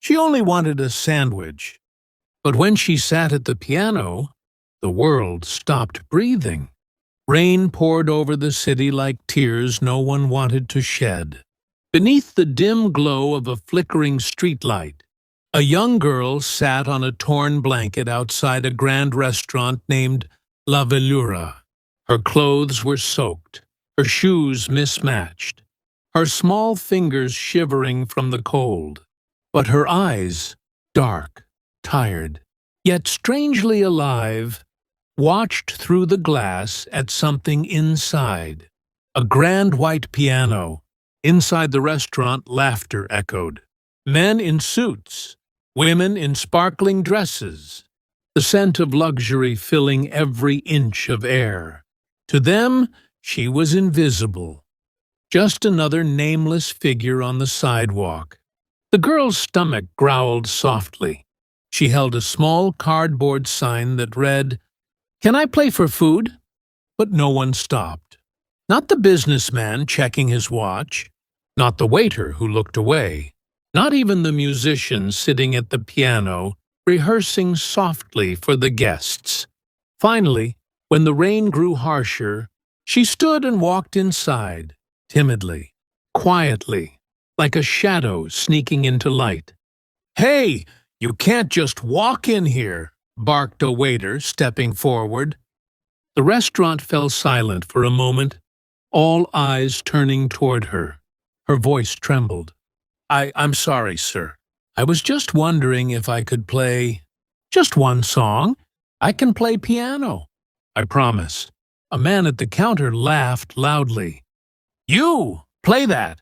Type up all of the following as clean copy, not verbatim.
She only wanted a sandwich. But when she sat at the piano, the world stopped breathing. Rain poured over the city like tears no one wanted to shed. Beneath the dim glow of a flickering streetlight, a young girl sat on a torn blanket outside a grand restaurant named La Velura. Her clothes were soaked, her shoes mismatched, her small fingers shivering from the cold. But her eyes, dark, tired, yet strangely alive, watched through the glass at something inside. A grand white piano. Inside the restaurant, laughter echoed. Men in suits, women in sparkling dresses, the scent of luxury filling every inch of air. To them, she was invisible, just another nameless figure on the sidewalk. The girl's stomach growled softly. She held a small cardboard sign that read, "Can I play for food?" But no one stopped. Not the businessman checking his watch, not the waiter who looked away, not even the musician sitting at the piano, rehearsing softly for the guests. Finally, when the rain grew harsher, she stood and walked inside, timidly, quietly, like a shadow sneaking into light. "Hey, you can't just walk in here," barked a waiter, stepping forward. The restaurant fell silent for a moment, all eyes turning toward her. Her voice trembled. I'm sorry, sir. I was just wondering if I could play just one song. I can play piano. I promise." A man at the counter laughed loudly. "You! Play that!"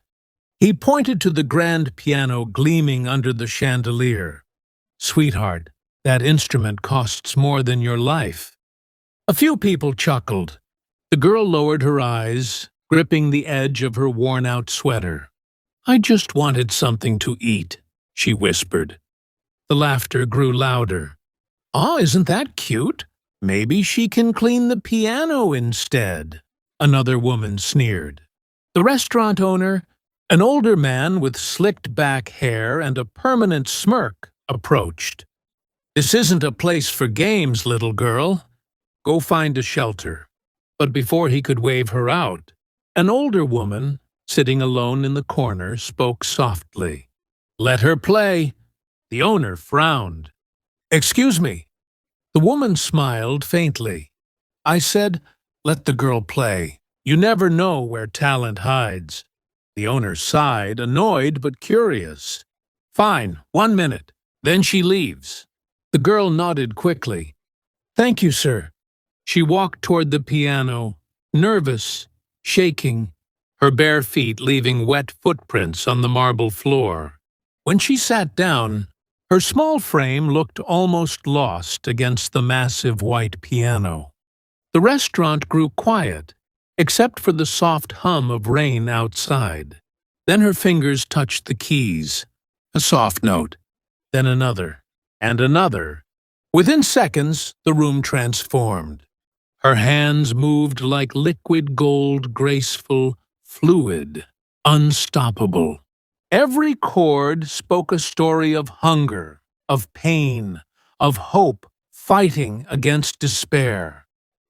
He pointed to the grand piano gleaming under the chandelier. "Sweetheart, that instrument costs more than your life." A few people chuckled. The girl lowered her eyes, gripping the edge of her worn-out sweater. "I just wanted something to eat," she whispered. The laughter grew louder. "Oh, isn't that cute? Maybe she can clean the piano instead," another woman sneered. The restaurant owner, an older man with slicked-back hair and a permanent smirk, approached. "This isn't a place for games, little girl. Go find a shelter." But before he could wave her out, an older woman, sitting alone in the corner, spoke softly. "Let her play." The owner frowned. "Excuse me." The woman smiled faintly. "I said, let the girl play. You never know where talent hides." The owner sighed, annoyed but curious. "Fine, 1 minute. Then she leaves." The girl nodded quickly. "Thank you, sir." She walked toward the piano, nervous, shaking, her bare feet leaving wet footprints on the marble floor. When she sat down, her small frame looked almost lost against the massive white piano. The restaurant grew quiet, except for the soft hum of rain outside. Then her fingers touched the keys. A soft note, then another, and another. Within seconds, the room transformed. Her hands moved like liquid gold, graceful, fluid, unstoppable. Every chord spoke a story of hunger, of pain, of hope fighting against despair.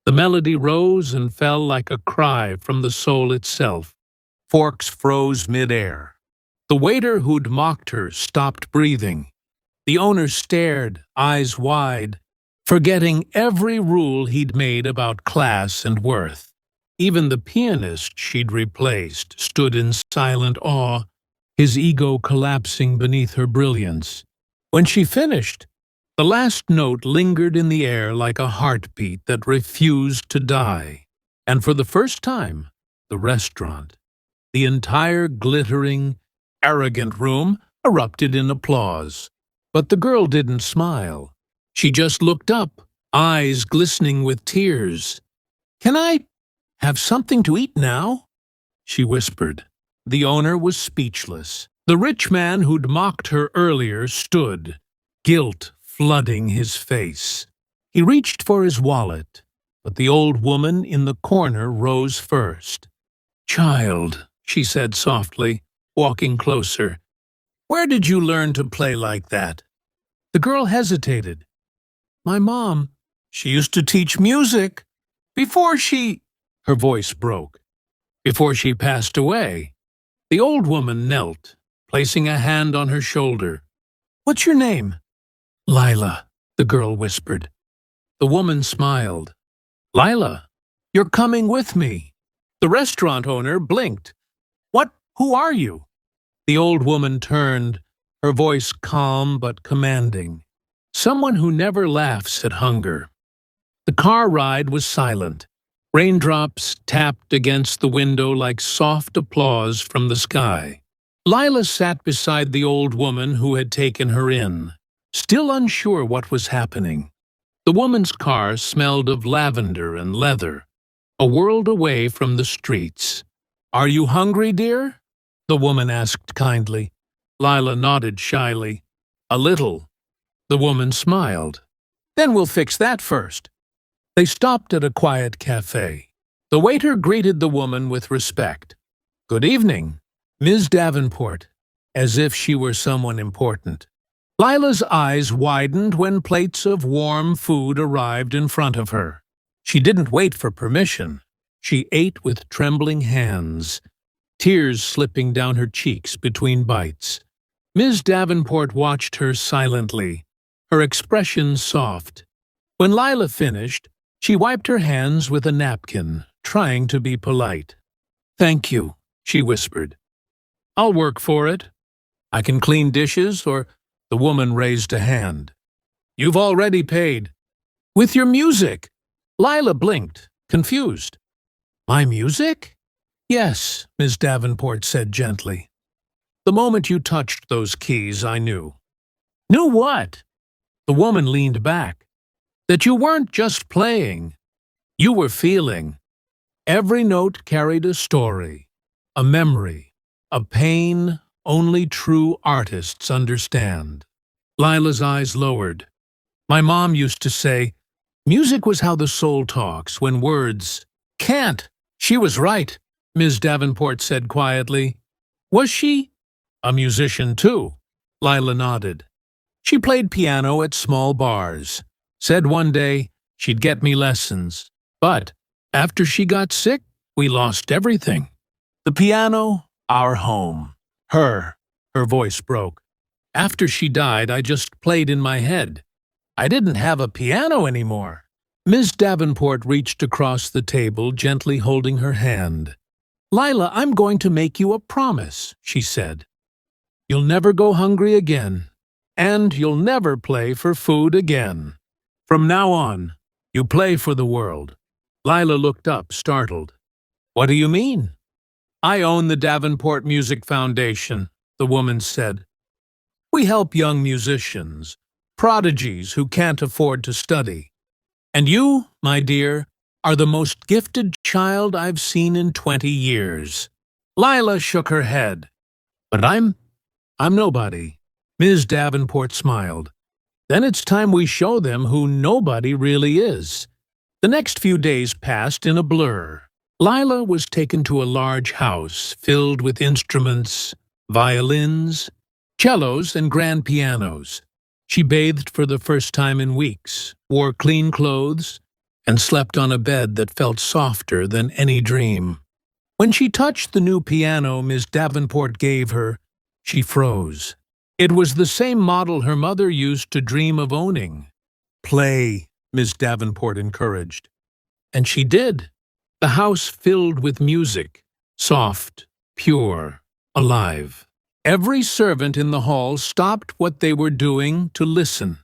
The melody rose and fell like a cry from the soul itself. Forks froze mid-air. The waiter who'd mocked her stopped breathing. The owner stared, eyes wide, forgetting every rule he'd made about class and worth. Even the pianist she'd replaced stood in silent awe, his ego collapsing beneath her brilliance. When she finished, the last note lingered in the air like a heartbeat that refused to die. And for the first time, the restaurant, the entire glittering, arrogant room, erupted in applause. But the girl didn't smile. She just looked up, eyes glistening with tears. "Can I have something to eat now?" she whispered. The owner was speechless. The rich man who'd mocked her earlier stood, guilt flooding his face. He reached for his wallet, but the old woman in the corner rose first. "Child," she said softly, walking closer, Where did you learn to play like that? The girl hesitated. My mom, she used to teach music. Before she... Her voice broke. Before she passed away. The old woman knelt, placing a hand on her shoulder. What's your name? Lila, the girl whispered. The woman smiled. Lila, you're coming with me. The restaurant owner blinked. What? Who are you? The old woman turned, her voice calm but commanding. Someone who never laughs at hunger. The car ride was silent. Raindrops tapped against the window like soft applause from the sky. Lila sat beside the old woman who had taken her in, still unsure what was happening. The woman's car smelled of lavender and leather, a world away from the streets. Are you hungry, dear? The woman asked kindly. Lila nodded shyly. A little. The woman smiled. Then we'll fix that first. They stopped at a quiet cafe. The waiter greeted the woman with respect. Good evening, Ms. Davenport, as if she were someone important. Lila's eyes widened when plates of warm food arrived in front of her. She didn't wait for permission. She ate with trembling hands, tears slipping down her cheeks between bites. Ms. Davenport watched her silently, her expression soft. When Lila finished, she wiped her hands with a napkin, trying to be polite. Thank you, she whispered. I'll work for it. I can clean dishes, or... The woman raised a hand. You've already paid. With your music. Lila blinked, confused. My music? Yes, Ms. Davenport said gently. The moment you touched those keys, I knew. Knew what? The woman leaned back. That you weren't just playing. You were feeling. Every note carried a story, a memory, a pain only true artists understand. Lila's eyes lowered. My mom used to say, music was how the soul talks when words can't. She was right, Ms. Davenport said quietly. Was she? A musician, too. Lila nodded. She played piano at small bars. Said one day she'd get me lessons. But after she got sick, we lost everything. The piano, our home. Her voice broke. After she died, I just played in my head. I didn't have a piano anymore. Ms. Davenport reached across the table, gently holding her hand. Lila, I'm going to make you a promise, she said. You'll never go hungry again, and you'll never play for food again. From now on, you play for the world. Lila looked up, startled. What do you mean? I own the Davenport Music Foundation, the woman said. We help young musicians, prodigies who can't afford to study. And you, my dear, are the most gifted child I've seen in 20 years. Lila shook her head. But I'm nobody. Ms. Davenport smiled. Then it's time we show them who nobody really is. The next few days passed in a blur. Lila was taken to a large house filled with instruments, violins, cellos, and grand pianos. She bathed for the first time in weeks, wore clean clothes, and slept on a bed that felt softer than any dream. When she touched the new piano Miss Davenport gave her, she froze. It was the same model her mother used to dream of owning. Play, Miss Davenport encouraged. And she did. The house filled with music, soft, pure, alive. Every servant in the hall stopped what they were doing to listen.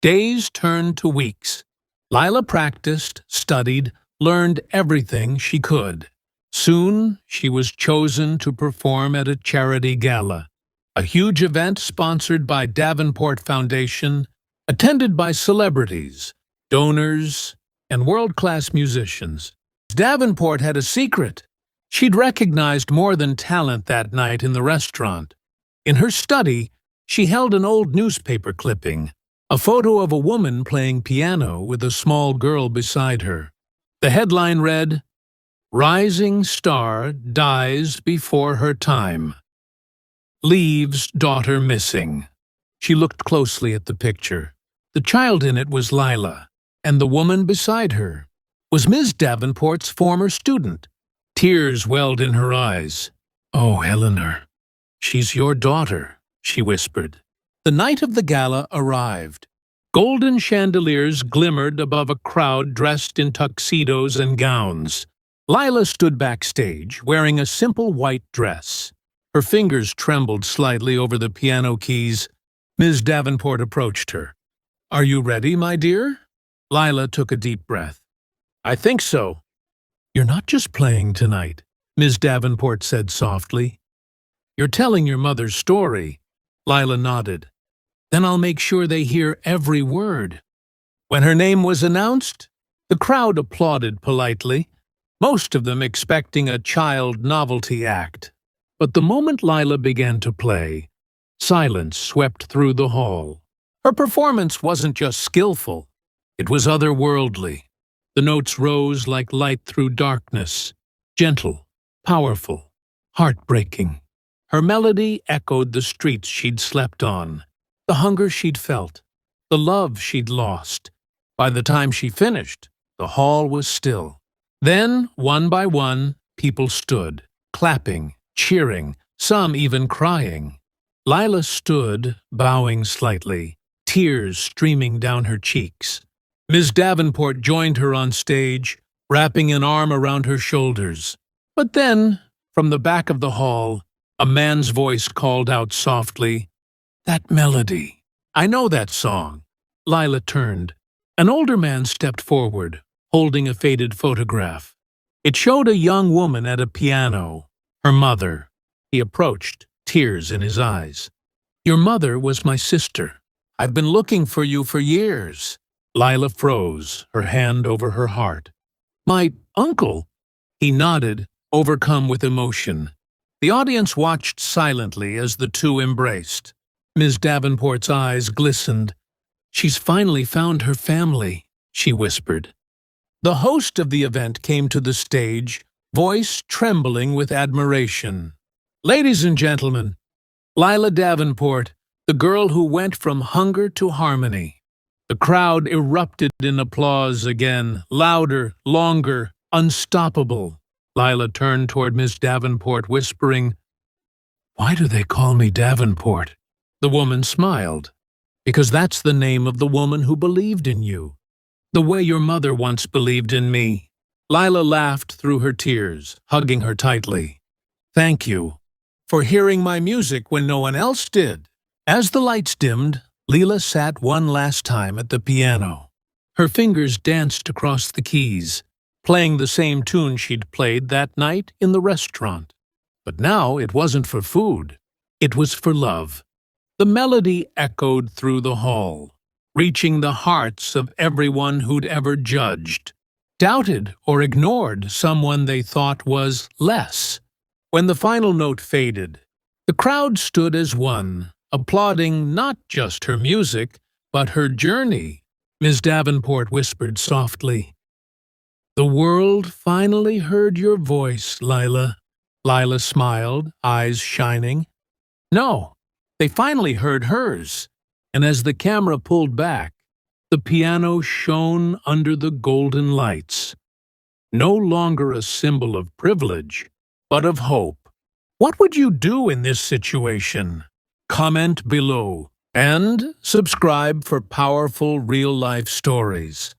Days turned to weeks. Lila practiced, studied, learned everything she could. Soon, she was chosen to perform at a charity gala, a huge event sponsored by Davenport Foundation, attended by celebrities, donors, and world-class musicians. Davenport had a secret. She'd recognized more than talent that night in the restaurant. In her study, she held an old newspaper clipping, a photo of a woman playing piano with a small girl beside her. The headline read, "Rising Star Dies Before Her Time." Leaves daughter missing. She looked closely at the picture. The child in it was Lila, and the woman beside her was Miss Davenport's former student. Tears welled in her eyes. "Oh, Eleanor, she's your daughter," she whispered. The night of the gala arrived. Golden chandeliers glimmered above a crowd dressed in tuxedos and gowns. Lila stood backstage, wearing a simple white dress. Her fingers trembled slightly over the piano keys. Ms. Davenport approached her. "Are you ready, my dear?" Lila took a deep breath. "I think so." "You're not just playing tonight," Ms. Davenport said softly. "You're telling your mother's story." Lila nodded. "Then I'll make sure they hear every word." When her name was announced, the crowd applauded politely, most of them expecting a child novelty act. But the moment Lila began to play, silence swept through the hall. Her performance wasn't just skillful, it was otherworldly. The notes rose like light through darkness, gentle, powerful, heartbreaking. Her melody echoed the streets she'd slept on, the hunger she'd felt, the love she'd lost. By the time she finished, the hall was still. Then, one by one, people stood, clapping, cheering, some even crying. Lila stood, bowing slightly, tears streaming down her cheeks. Miss Davenport joined her on stage, wrapping an arm around her shoulders. But then, from the back of the hall, a man's voice called out softly, "That melody. I know that song." Lila turned. An older man stepped forward, holding a faded photograph. It showed a young woman at a piano, her mother. He approached, tears in his eyes. "Your mother was my sister. I've been looking for you for years." Lila froze, her hand over her heart. "My uncle?" He nodded, overcome with emotion. The audience watched silently as the two embraced. Ms. Davenport's eyes glistened. "She's finally found her family," she whispered. The host of the event came to the stage, voice trembling with admiration. "Ladies and gentlemen, Lila Davenport, the girl who went from hunger to harmony." The crowd erupted in applause again, louder, longer, unstoppable. Lila turned toward Miss Davenport, whispering, "Why do they call me Davenport?" The woman smiled. "Because that's the name of the woman who believed in you, the way your mother once believed in me." Lila laughed through her tears, hugging her tightly. "Thank you for hearing my music when no one else did." As the lights dimmed, Lila sat one last time at the piano. Her fingers danced across the keys, playing the same tune she'd played that night in the restaurant. But now it wasn't for food. It was for love. The melody echoed through the hall, reaching the hearts of everyone who'd ever judged, doubted, or ignored someone they thought was less. When the final note faded, the crowd stood as one, applauding not just her music, but her journey. Miss Davenport whispered softly, "The world finally heard your voice, Lila." Lila smiled, eyes shining. "No, they finally heard hers." And as the camera pulled back, the piano shone under the golden lights. No longer a symbol of privilege, but of hope. What would you do in this situation? Comment below and subscribe for powerful real-life stories.